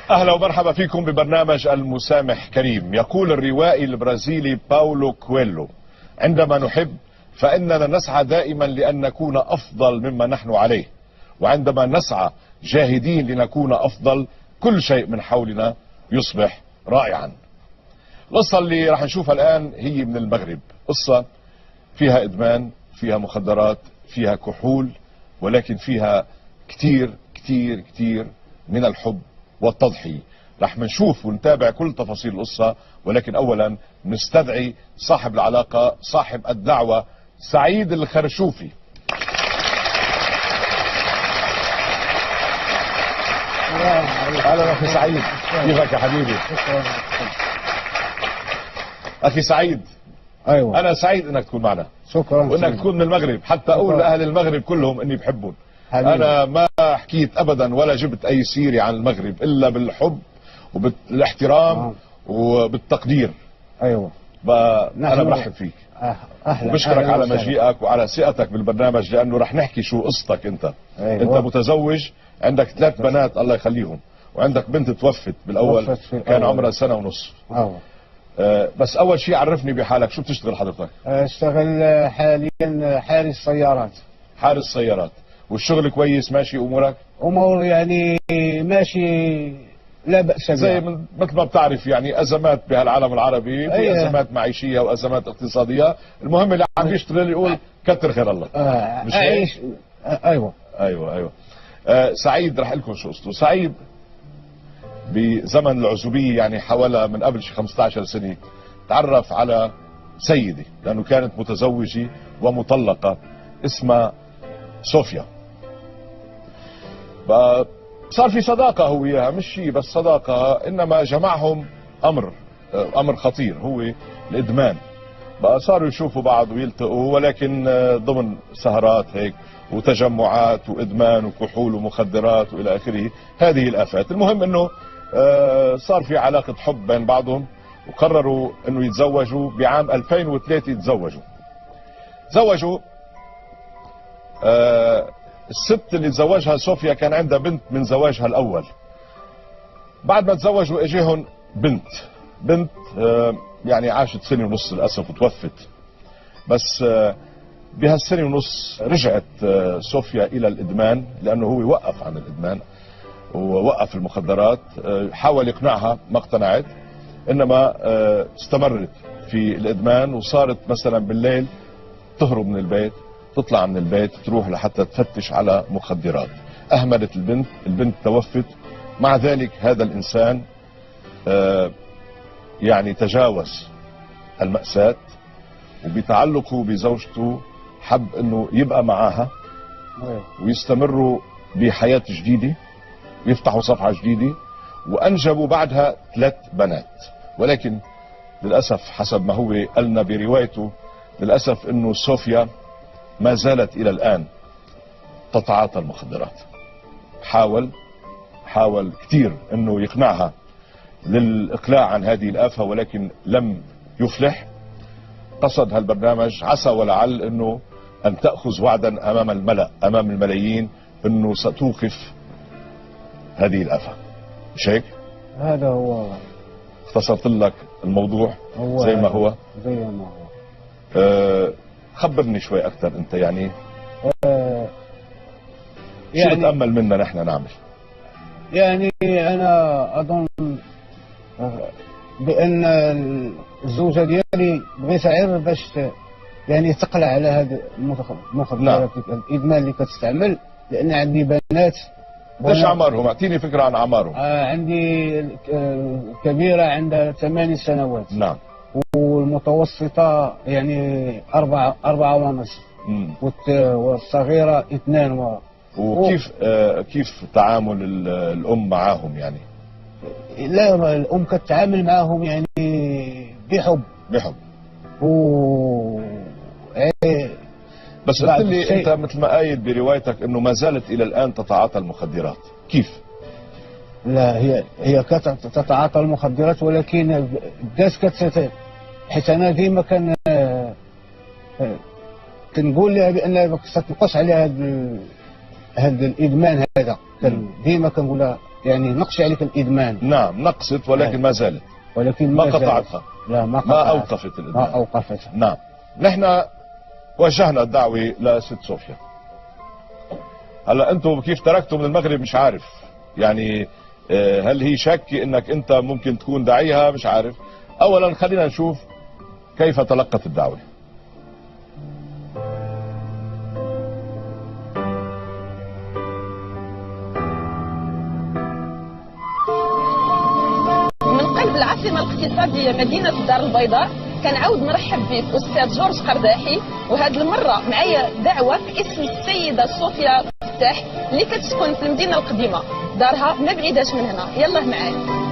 أهلا ومرحبا فيكم ببرنامج المسامح كريم. يقول الروائي البرازيلي باولو كويلو: عندما نحب فإننا نسعى دائما لأن نكون أفضل مما نحن عليه، وعندما نسعى جاهدين لنكون أفضل كل شيء من حولنا يصبح رائعا. القصة اللي راح نشوفها الآن هي من المغرب، قصة فيها إدمان، فيها مخدرات، فيها كحول، ولكن فيها كتير كتير كتير من الحب والتضحية. رح نشوف ونتابع كل تفاصيل القصة، ولكن أولا نستدعي صاحب العلاقة، صاحب الدعوة، سعيد الخرشوفي. أهلا أخي سعيد، كيفك يا حبيبي؟ أخي سعيد، ايوه أنا سعيد إنك تكون معنا، شكرا وإنك تكون من المغرب، حتى أقول لأهل المغرب كلهم إني بحبهم. أنا ما حكيت أبدا ولا جبت أي سيرة عن المغرب إلا بالحب وبالاحترام وبالتقدير. ايوه أنا برحب فيك اهلا وبشكرك على مجيئك وعلى ثقتك بالبرنامج، لأنه رح نحكي شو قصتك أنت. أيوة. أنت متزوج، عندك 3 بنات الله يخليهم، وعندك بنت توفت بالأول كان عمرها 1.5 سنة. بس أول شيء عرفني بحالك، شو بتشتغل حضرتك؟ اشتغل حاليا حارس سيارات. حارس سيارات، والشغل كويس ماشي أمورك؟ امور يعني ماشي لا بأس بها. زي مثل ما بتعرف يعني أزمات بهالعالم العربي، في أزمات معيشية وأزمات اقتصادية، المهم اللي عم يشتغل يقول كتر خير الله. مش أعيش. ايوه ايوه. سعيد رح لكم شو قصته. سعيد بزمن العزوبية، يعني حوالي من قبل شي 15 سنة، تعرف على سيدة، لأنه كانت متزوجة ومطلقة، اسمها صوفيا. صار في صداقة هو وياها، مش شيء بس صداقة، إنما جمعهم أمر خطير، هو الإدمان. بقى صاروا يشوفوا بعض ويلتقوا، ولكن ضمن سهرات هيك وتجمعات وإدمان وكحول ومخدرات وإلى آخره، هذه الآفات. المهم إنه صار في علاقة حب بين بعضهم، وقرروا إنه يتزوجوا بعام 2003. تزوجوا. الست اللي تزوجها صوفيا كان عندها بنت من زواجها الأول. بعد ما تزوجوا اجيهم بنت يعني عاشت 1.5 سنة للأسف وتوفت. بس بهالسنة ونص رجعت صوفيا إلى الإدمان، لأنه هو وقف عن الإدمان ووقف المخدرات. حاول يقنعها، ما اقتنعت، إنما استمرت في الإدمان، وصارت مثلا بالليل تهرب من البيت، تطلع من البيت، تروح لحتى تفتش على مخدرات. أهملت البنت توفت. مع ذلك هذا الإنسان يعني تجاوز المأساة، وبتعلقه بزوجته حب انه يبقى معاها ويستمروا بحياة جديدة ويفتحوا صفحة جديدة، وانجبوا بعدها 3 بنات. ولكن للأسف حسب ما هو قالنا بروايته، للأسف انه صوفيا ما زالت الى الآن تتعاطى المخدرات. حاول كتير انه يقنعها للإقلاع عن هذه الآفة، ولكن لم يفلح. قصد هالبرنامج عسى ولعل انه ان تأخذ وعدا امام الملأ، امام الملايين، انه ستوقف هذه الآفة. مش هيك؟ هذا هو. اختصرت لك الموضوع زي ما هو. خبرني شوي اكثر انت، يعني شو بتأمل منا نحن نعمل؟ يعني انا اظن بان الزوجه ديالي بغيت غير باش يعني تقلع على هذا المخدرات. الادمان اللي كتستعمل، لان عندي بنات. ايش اعمارهم؟ اعطيني فكره عن اعمارهم. عندي الكبيره عندها 8 سنوات. نعم. والمتوسطه يعني 4.5. والصغيره 2. كيف تعامل الام معاهم يعني؟ لا، الام كتعامل معاهم يعني بحب. بس قلت لي انت مثل ما قايل بروايتك انه ما زالت الى الان تتعاطى المخدرات، كيف؟ لا، هي تتعاطى المخدرات، ولكن بدات حيت انا ديما كنقول لها بان ما تنقص عليها هذا الادمان هذا. ديما كنقول لها يعني نقش عليك الادمان. نعم نقصت ولكن ما زالت. ولكن ما قطعتها. لا ما ما قطعتها. اوقفت الادمان. ما اوقفتها. نعم. نحن وجهنا الدعوة لست صوفيا. هلا انتم كيف تركتوا من المغرب مش عارف، يعني هل هي شك انك انت ممكن تكون داعيها؟ مش عارف. اولا خلينا نشوف كيف تلقت الدعوة. من قلب العاصمة الاقتصادية مدينة الدار البيضاء كنعاود نرحب بك أستاذ جورج قرداحي، وهذه المرة معايا دعوة باسم السيدة صوفيا فتاح اللي كتسكن في المدينة القديمة، دارها ما بعيداش من هنا. يلا معايا.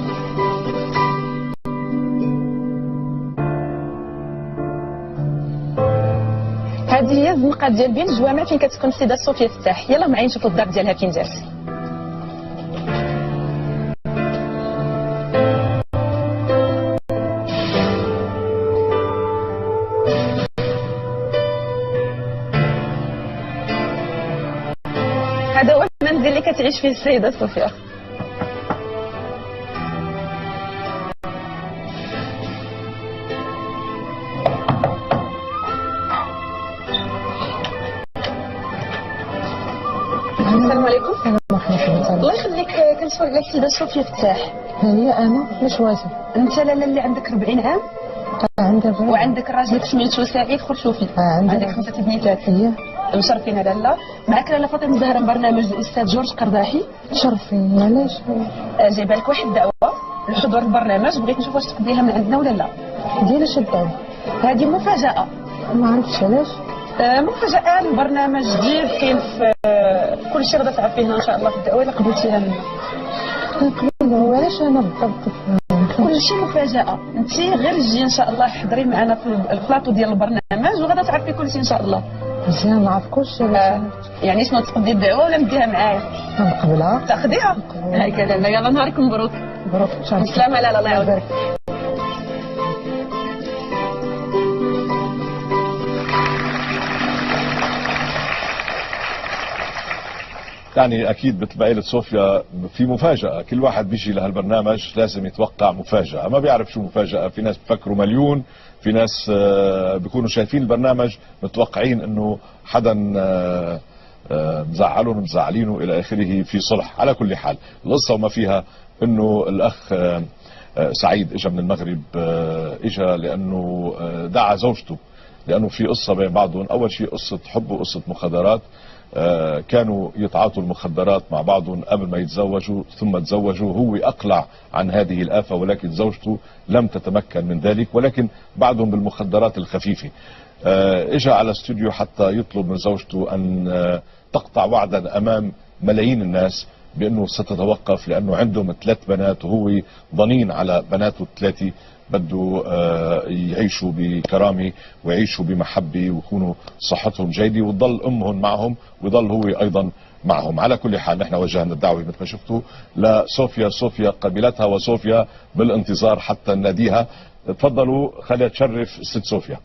هذه هي الزنقة ديال بين الجوامع فين كتسكن السيدة صوفيا فتاح. يلا معايا نشوفوا الدار ديالها فين جالسة. هذا هو المنزل اللي كتعيش فيه السيدة صوفيا. السلام عليكم. السلام ورحمة الله يخليك، كنسول على السيدة صوفيا فتاح. هي أنا مش واجب. انت لاله اللي عندك 40 عام عندي الرجل. وعندك راجلك سميتو سعيد خرشوفي. عندك 5 بنيتات. هي مشرفين لاله. معك لاله فاطمه الزهراء من برنامج الاستاذ جورج قرداحي. شرفين. علاش؟ جايبه لك واحد الدعوه لحضور البرنامج، بغيت نشوف واش تقضيها من عندنا ولا لا. ديال شي الدعوة؟ هذه مفاجاه. ما عرفتش علاش. مفاجاه البرنامج جديد كاين في كل شيء غادا تعرفيه هنا ان شاء الله في الدعوه اللي قبلتيها منا. هو علاش أنا بالضبط؟ كل شيء مفاجاه. انت غير تجي ان شاء الله حضري معنا في البلاطو ديال البرنامج وغادا تعرفي كل شيء ان شاء الله. مزيان نعرف كلشي. يعني شنو تقضي الدعوه ولا نديها معايا؟ نقبلها. تاخديها؟ هكذا. يلا نهاركم مبروك. مبروك ان شاء الله. بالسلامه. لا الله يعاودك. يعني اكيد مثل ما قالت صوفيا في مفاجأة، كل واحد بيجي لهالبرنامج لازم يتوقع مفاجأة، ما بيعرف شو مفاجأة. في ناس بفكروا مليون، في ناس بيكونوا شايفين البرنامج متوقعين انه حدا مزعلهم مزعلينه الى اخره في صلح. على كل حال القصة وما فيها انه الاخ سعيد اجى من المغرب، اجى لانه دعا زوجته، لانه في قصة بين بعضهم. اول شيء قصة حب وقصة مخدرات. كانوا يتعاطوا المخدرات مع بعضهم قبل ما يتزوجوا، ثم تزوجوا. هو أقلع عن هذه الآفة ولكن زوجته لم تتمكن من ذلك، ولكن بعضهم بالمخدرات الخفيفة. اجى على استوديو حتى يطلب من زوجته أن تقطع وعدا أمام ملايين الناس بأنه ستتوقف، لأنه عندهم 3 بنات وهو ضنين على بناته الثلاثة، بده يعيشوا بكرامة ويعيشوا بمحبة ويكونوا صحتهم جيدة وتضل أمهم معهم ويضل هو أيضا معهم. على كل حال نحن وجهنا الدعوة مثل ما شفتوا لصوفيا. صوفيا قبلتها وصوفيا بالانتظار حتى نناديها. تفضلوا خليها تشرف الست صوفيا.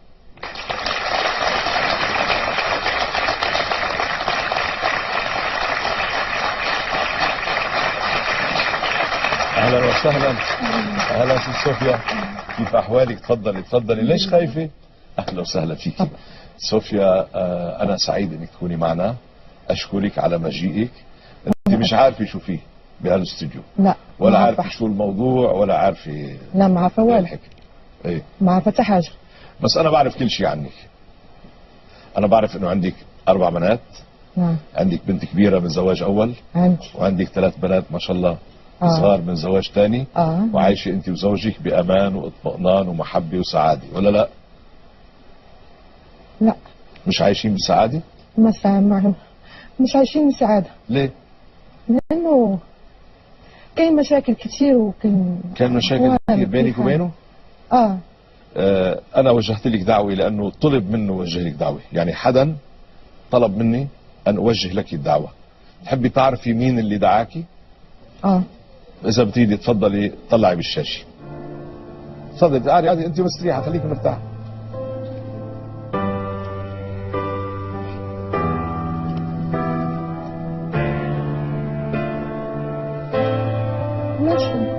اهلا وسهلا. اهلا ست صوفيا، كيف احوالك؟ تفضلي تفضلي. ليش خايفه؟ اهلا وسهلا فيك صوفيا. انا سعيد انك تكوني معنا. اشكرك على مجيئك. انت مش عارفه شو فيه بهالاستوديو؟ لا ولا عارفه شو الموضوع ولا عارفه؟ لا ما عارفه والو. ايه ما عارفه حتى حاجه. بس انا بعرف كل شيء عنك. انا بعرف انه عندك 4 بنات. نعم. عندك بنت كبيره من زواج اول. عندي. وعندك 3 بنات ما شاء الله صغار من زواج ثاني. وعايشه انت وزوجك بامان واطمئنان ومحبه وسعاده، ولا لا؟ لا مش عايشين بسعاده؟ مش عايشين بسعاده. ليه؟ لانه كاين مشاكل كثير كان مشاكل كثير بينك وبينه؟ انا وجهت لك دعوه لانه طلب منه وجه لك دعوه، يعني حدا طلب مني ان اوجه لك الدعوه. تحبي تعرفي مين اللي دعاكي؟ اذا بتريدي تفضلي طلعي بالشاشه. تفضلي عادي انت مستريحه، خليكي مرتاحه. ماشي.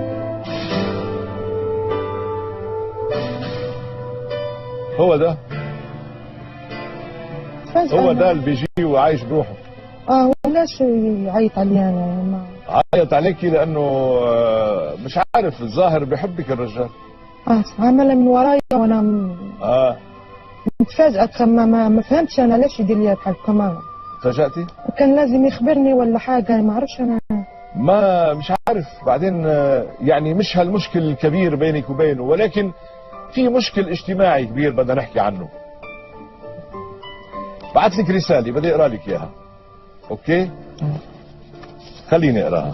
هو ده هو ده اللي بيجي وعايش بروحه. ولاش يعيط علي انا ما عيط عليكي لانه مش عارف، الظاهر بيحبك الرجال. عمل من ورايا وانا متفاجئة. ما فهمتش انا ليش يدير لي بحال هكا. تفاجأتي؟ كان لازم يخبرني ولا حاجة، ما عرفش انا. ما مش عارف. بعدين يعني مش هالمشكل الكبير بينك وبينه، ولكن في مشكل اجتماعي كبير بدنا نحكي عنه. بعت لك رسالة بدي اقرا لك اياها. اوكي؟ خليني اقراها.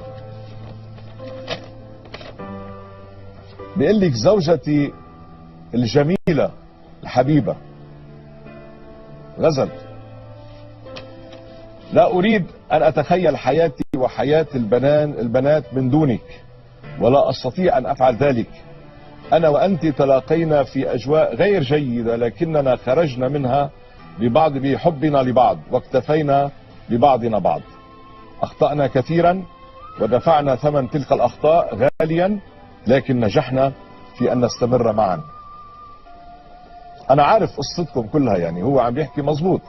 بيقول لك: زوجتي الجميلة الحبيبة غزل، لا أريد أن أتخيل حياتي وحياة البنات من دونك، ولا أستطيع أن أفعل ذلك. أنا وأنت تلاقينا في أجواء غير جيدة، لكننا خرجنا منها بحبنا لبعض، واكتفينا ببعضنا بعض. أخطأنا كثيرا ودفعنا ثمن تلك الأخطاء غاليا، لكن نجحنا في أن نستمر معا. أنا عارف قصتكم كلها، يعني هو عم يحكي مظبوط.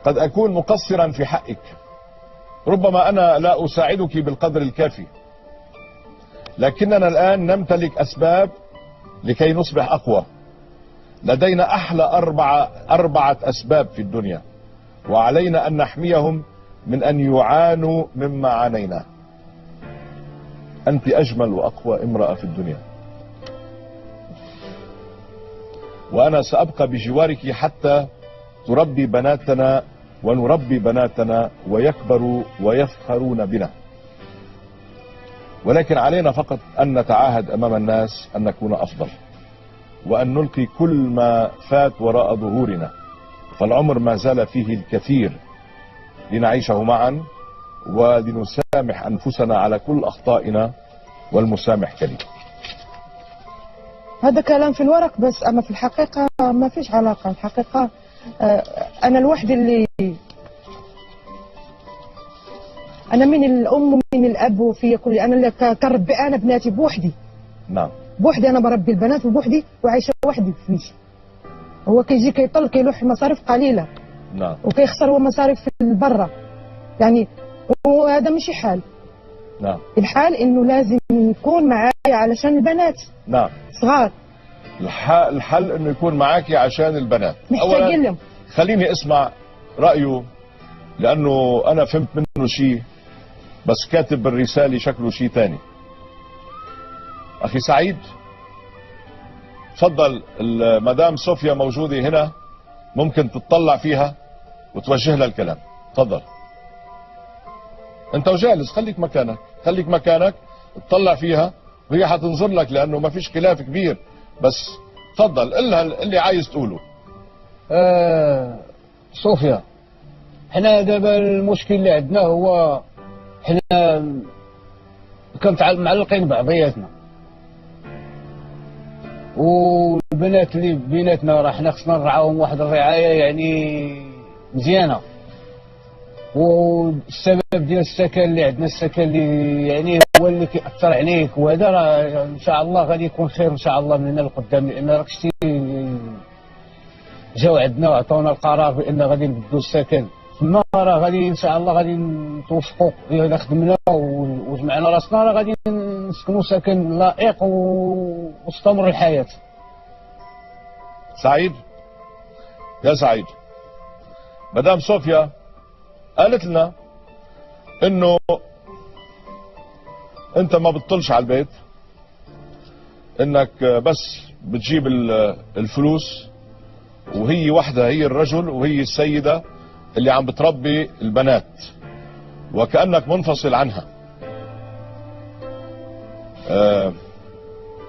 قد أكون مقصرا في حقك، ربما أنا لا أساعدك بالقدر الكافي، لكننا الآن نمتلك أسباب لكي نصبح أقوى. لدينا أحلى أربعة أسباب في الدنيا، وعلينا أن نحميهم من أن يعانوا مما عانينا. أنت أجمل وأقوى امرأة في الدنيا، وأنا سأبقى بجوارك حتى تربي بناتنا ونربي بناتنا ويكبروا ويفخرون بنا. ولكن علينا فقط أن نتعاهد أمام الناس أن نكون أفضل، وأن نلقي كل ما فات وراء ظهورنا، فالعمر ما زال فيه الكثير لنعيشه معا، ولنسامح أنفسنا على كل أخطائنا، والمسامح كريم. هذا كلام في الورق بس، أما في الحقيقة ما فيش علاقة. الحقيقة أنا الوحدة اللي أنا من الأم ومن الأب وفي كل، أنا اللي كربي أنا بناتي بوحدي. نعم. بوحدي أنا بربي البنات وبوحدي وعايشة وحدي في بيتي. هو كيجي كيطل كيلوح مصاريف قليلة. نعم. وكيخسر هو مصاريف في البرة، يعني وهذا ماشي حال. نعم. الحال إنه لازم يكون معايا علشان البنات. نعم. صغار. الحل إنه يكون معاكي عشان البنات. محتاجين لهم. خليني اسمع رأيه، لأنه أنا فهمت منه شيء، بس كاتب بالرسالة شكله شيء تاني. أخي سعيد، تفضل. المدام صوفيا موجودة هنا، ممكن تطلع فيها وتوجه لها الكلام. تفضل. أنت وجالس، خليك مكانك، تطلع فيها وهي حتنظر لك، لأنه ما فيش خلاف كبير. بس تفضل قلها اللي عايز تقوله. صوفيا، احنا دابا المشكل اللي عندنا هو احنا معلقين بعضياتنا، والبنات اللي بيناتنا راه حنا خصنا نرعاهم واحد الرعايه يعني مزيانه. والسبب ديال السكن اللي عندنا، السكن اللي يعني هو اللي كيأثر عليك، وهذا راه ان شاء الله غادي يكون خير ان شاء الله من هنا لقدام، لان راك شتي جاو عندنا وعطونا القرار بان غادي نبدلوا السكن، ثم راه غادي ان شاء الله غادي نتوفقوا اذا خدمنا وجمعنا راسنا، راه غادي نسكنوا سكن لائق واستمر الحياه. سعيد، يا سعيد، مدام صوفيا قالت لنا انه انت ما بتطلش على البيت، انك بس بتجيب الفلوس، وهي وحدها، هي الرجل وهي السيدة اللي عم بتربي البنات، وكأنك منفصل عنها.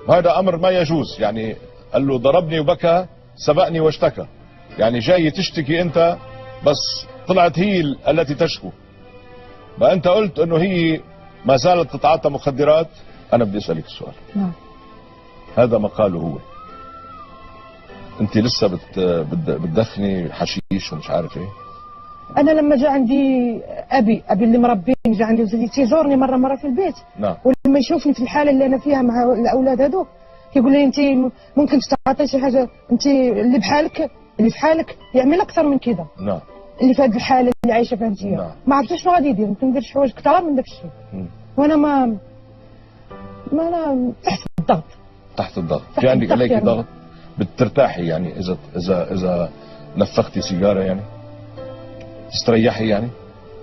هذا امر ما يجوز. يعني قال له ضربني وبكى، سبقني واشتكى. يعني جاي تشتكي انت، بس طلعت هي التي تشكو. بقى انت قلت انه هي ما زالت تتعاطى مخدرات. انا بدي اسالك السؤال. نعم. هذا مقاله هو. انت لسه بتدخني حشيش ومش عارف ايه؟ انا لما جا عندي ابي اللي مربيني جا عندي وزيد تيزورني مره في البيت. نعم. ولما يشوفني في الحاله اللي انا فيها مع الاولاد هذوك كيقول لي انت ممكن تعطي شي حاجه، انت اللي في حالك يعمل اكثر من كذا. نعم. اللي في هذه الحاله اللي عايشه فيها انت. نعم. ما عرفتش شنو غادي يدير، ممكن ندير شي حوايج كثار من داك الشيء. وانا ما انا تحت الضغط. تحت الضغط. في عندك عليك يعني ضغط؟ بترتاحي يعني اذا نفختي سيجاره يعني؟ تستريحي يعني؟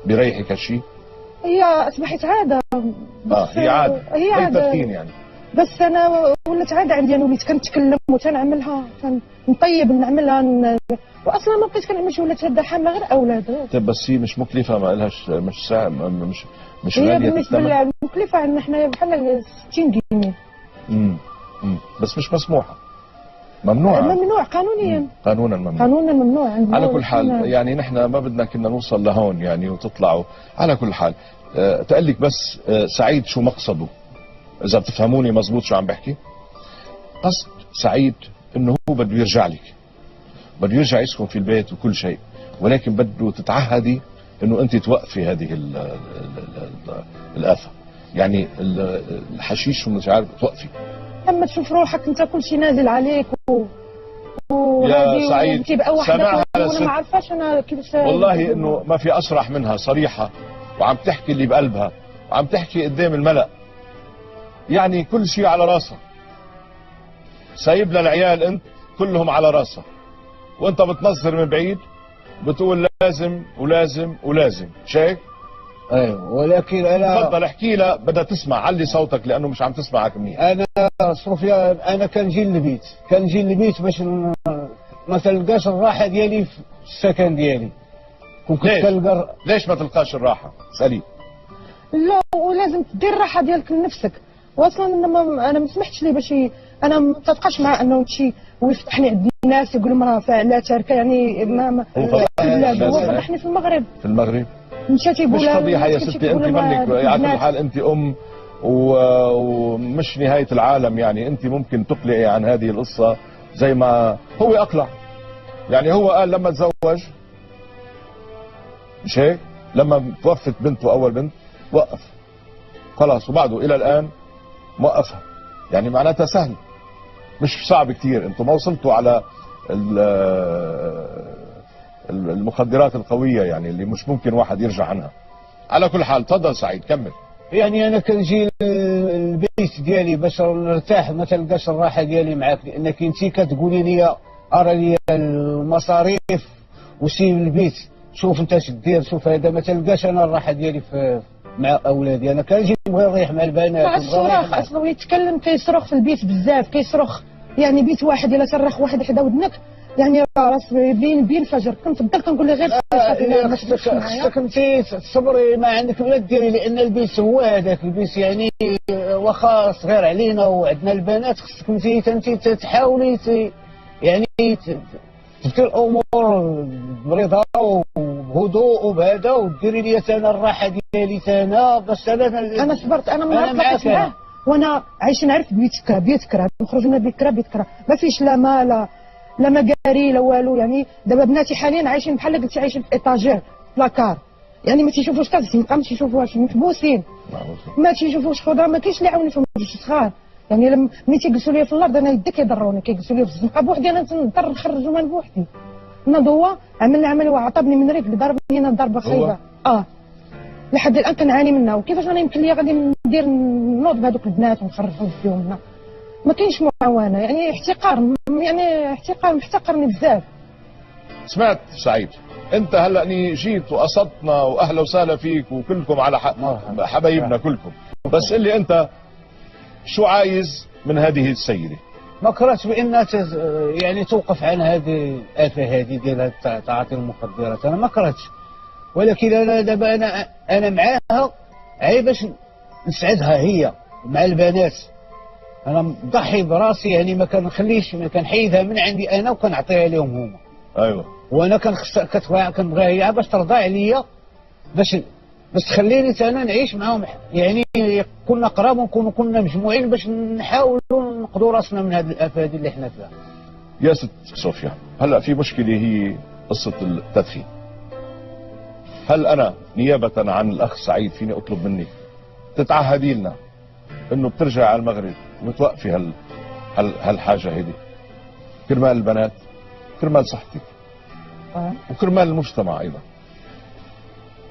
بيريحك هالشيء؟ هي اصبحت عاده. هي عاده. هي عاده تدخين يعني. بس انا ولات عاده عندي، انا وليت كنتكلم وتنعملها، نطيب نعملها واصلا ما بقيت كنعمل شي، ولات هذا حامله غير اولاد. طيب بس هي مش مكلفه، ما لهاش مش ساعة مش هي غاليه بالنسبه لها مكلفه عندنا حنايا بحال 60 جنيه. بس مش مسموحه، ممنوع قانونيا. قانونا ممنوع. قانونا ممنوع. على كل حال يعني نحن ما بدنا كنا نوصل لهون يعني وتطلعوا. على كل حال تقلك بس سعيد شو مقصده، اذا بتفهموني مزبوط شو عم بحكي. قصد سعيد انه هو بده يرجع لك، بده يرجع يسكن في البيت وكل شيء، ولكن بده تتعهدي انه انت توقفي هذه الآفة، يعني الحشيش ومش عارف توقفي. لما تشوف روحك انت كل شيء نازل عليك يا سعيد سامعها وانا ما عارفاش انا كيفاش. والله انه ما في اصرح منها صريحة، وعم تحكي اللي بقلبها، وعم تحكي قدام الملأ، يعني كل شيء على راسها. سايب لنا العيال انت كلهم على راسها، وانت بتنظر من بعيد بتقول لازم ولازم ولازم. شايف؟ ايوه، ولكن انا تفضل احكي لها، بدها تسمع. علي صوتك لانه مش عم تسمعك منيح. انا صوفيا انا كنجي للبيت باش ما تلقاش الراحه ديالي في السكن ديالي. كنت كنلقى. ليش ما تلقاش الراحه؟ اسالي. لا، ولازم تدير الراحه ديالك لنفسك. واصلا انا ما سمحتش ليه باش انا ما متفقاش مع انه شي ويفتحني عند الناس يقولوا مراه فاعله تاركه، يعني ما هو فضحني في المغرب. مشات يقول مش فضيحه يا ستي، انت منك على كل حال انت ام ومش نهايه العالم، يعني انت ممكن تقلعي عن هذه القصه زي ما هو اقلع. يعني هو قال لما تزوج، مش هيك؟ لما توفت بنته اول بنت وقف خلاص، وبعده الى الان موقفها. يعني معناتها سهل، مش صعب كثير. انتم ما وصلتوا على المخدرات القوية يعني اللي مش ممكن واحد يرجع عنها. على كل حال تفضل سعيد كمل. يعني انا كنجي البيت ديالي باش نرتاح، ما تلقاش الراحة ديالي معاك، لانك انت كتقولي لي ارى لي المصاريف وسيب البيت، شوف انت اش دير، شوف هذا، ما تلقاش انا الراحة ديالي مع اولادي. انا كنجي نبغي نريح مع البنات. مع الصراخ اصلا يتكلم كيصرخ في البيت بزاف، كيصرخ يعني بيت واحد الا صرخ واحد حدا ودنك يعني راس بين فجر. كنفضل كنقول لي غير خصك انت تصبري، ما عندك ولا ديري، لان البيت هو هذاك البيت، يعني واخا صغير علينا وعندنا البنات، خصك انت تحاولي يعني تدير الامور برضا وبهدوء وبهذا، وديري لي انا الراحه ديالي انا باش انا صبرت. انا معاك معاه وانا عايش نعرف بيت كرا نخرج من بيت كرا ما فيش لا ما لا مقاري لا والو. يعني دابا بناتي حاليا عايشين بحال قلتي عايشين في ايطاجير بلاكار، يعني ما تيشوفوش الزنقه، ما تيشوفوهاش، محبوسين، ما تيشوفوش خضره، ما كاينش اللي يعاوني فيهم صغار. يعني ملي تيجلسوا لي في الارض انا يدي كيضروني، كيجلسوا لي في الزنقه بوحدي، انا نضطر نخرجهم من بوحدي. نضوا عمل وعطبني من رجلي، ضربني هنا ضربه خايبه لحد الان كنعاني منها. وكيفاش انا يمكن لي غادي ندير نوض بهذوك البنات ونخرجهم فيهم هنا؟ ما كاينش معاونه، يعني احتقار، يعني محتقرني بزاف. سمعت سعيد، انت هلا اني جيت وقصدتنا واهلا وسهلا فيك وكلكم على حبايبنا كلكم، بس اللي انت شو عايز من هذه السيده؟ ما كرهتش بانها يعني توقف عن هذه الافه هذه ديال تعاطي المخدرات، انا ما كرهتش، ولكن انا دابا انا معاها عي باش نسعدها هي مع البنات. انا مضحي براسي، يعني ما كنخليش، ما كنحيدها من عندي انا وكنعطيها لهم هما. ايوه. وانا كنبغيها هي باش ترضى عليا، باش تخليني انا نعيش معاهم، يعني كنا قراب وكنا مجموعين باش نحاولوا نقضوا راسنا من هذه الافه هذه اللي حنا فيها. يا ست صوفيا، هلا في مشكله هي قصه التدخين. هل انا نيابة عن الاخ سعيد فيني اطلب منك تتعهدي لنا انه بترجع على المغرب وتوقفي هالحاجة هيدي كرمال البنات، كرمال صحتك، وكرمال المجتمع ايضا.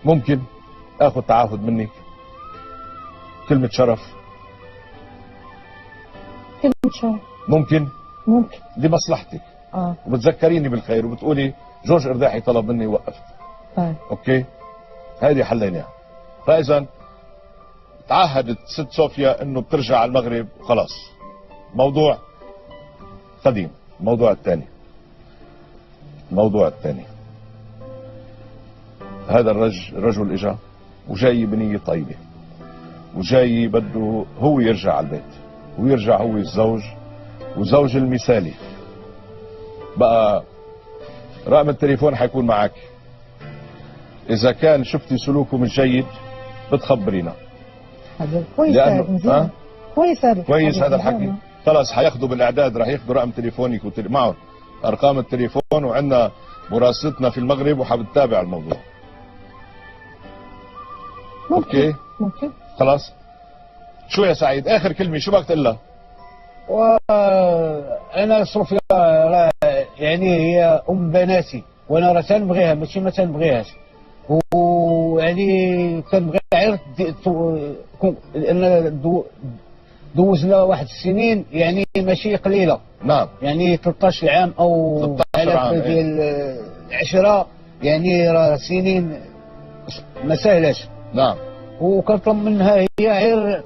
ممكن اخذ تعهد منك كلمة شرف؟ كلمة شرف ممكن لمصلحتك. وبتذكريني بالخير وبتقولي جورج قرداحي طلب مني وقفت. اوكي، هذه حليناها. فاذا تعهدت ست صوفيا انه بترجع على المغرب وخلاص، موضوع قديم. الموضوع الثاني، هذا الرجل اجا وجاي بنية طيبة، وجاي بده هو يرجع على البيت، ويرجع هو الزوج المثالي. بقى رقم التليفون حيكون معك، اذا كان شفتي سلوكه مش جيد بتخبرينا. هذا كويس، كويس هذا الحكي. خلاص حياخدوا بالاعداد، راح ياخدوا رقم تليفونك معهم ارقام التليفون، وعندنا مراسلتنا في المغرب وحبتتابع الموضوع. ممكن. اوكي خلاص. شو يا سعيد اخر كلمه شو بدك تقول لها؟ وانا صوفيا يعني هي ام بناتي، وانا راه تنبغيها ماشي ما تنبغيهاش، ويعني تنبغي غير لان دوزنا واحد السنين يعني ماشي قليله. نعم. يعني 13 عام او 13 عام ديال 10 يعني راه سنين ما سهلاش. نعم. وكنطلب منها هي غير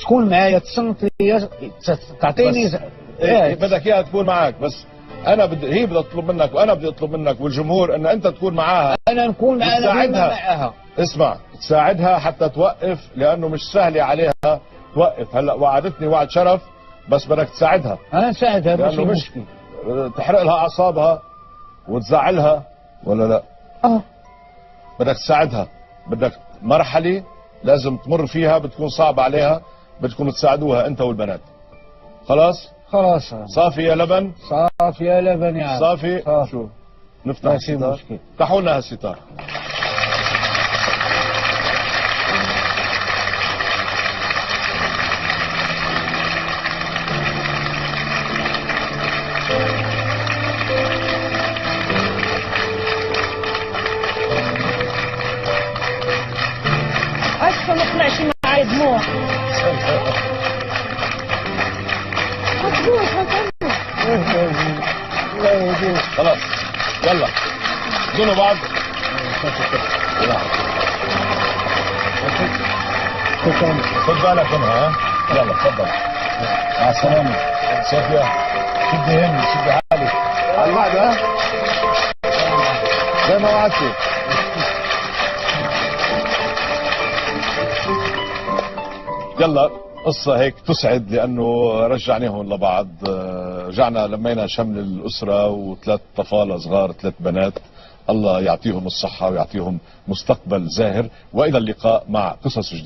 تكون معايا، تصنت لي، تعطيني بدك اياها تكون معك، بس انا هي بدها تطلب منك وانا بدي اطلب منك والجمهور ان انت تكون معاها. انا نكون معاها. اسمع، تساعدها حتى توقف، لانه مش سهله عليها توقف. هلا وعدتني وعد شرف، بس بدك تساعدها. انا نساعدها لانه مش تحرق لها اعصابها وتزعلها ولا لا. بدك تساعدها، بدك مرحله لازم تمر فيها، بتكون صعبه عليها، بدكم تساعدوها انت والبنات. خلاص صافي يا لبن. صافي يا لبن يا عم. صافي. شو نفتح الستار؟ افتحوا لنا هالستار. أصلا ما طلعش معايا دموع. خلاص يلا دونوا بعض. خد بالك منها. يلا تفضل. مع السلامة صوفيا. شدي همي، شدي حالك على الوعد. زي ما وعدتي. يلا قصة هيك تسعد، لأنه رجعناهم لبعض. رجعنا لمينا شمل الأسرة وثلاث طفالة صغار، 3 بنات. الله يعطيهم الصحة ويعطيهم مستقبل زاهر، وإلى اللقاء مع قصص جديدة.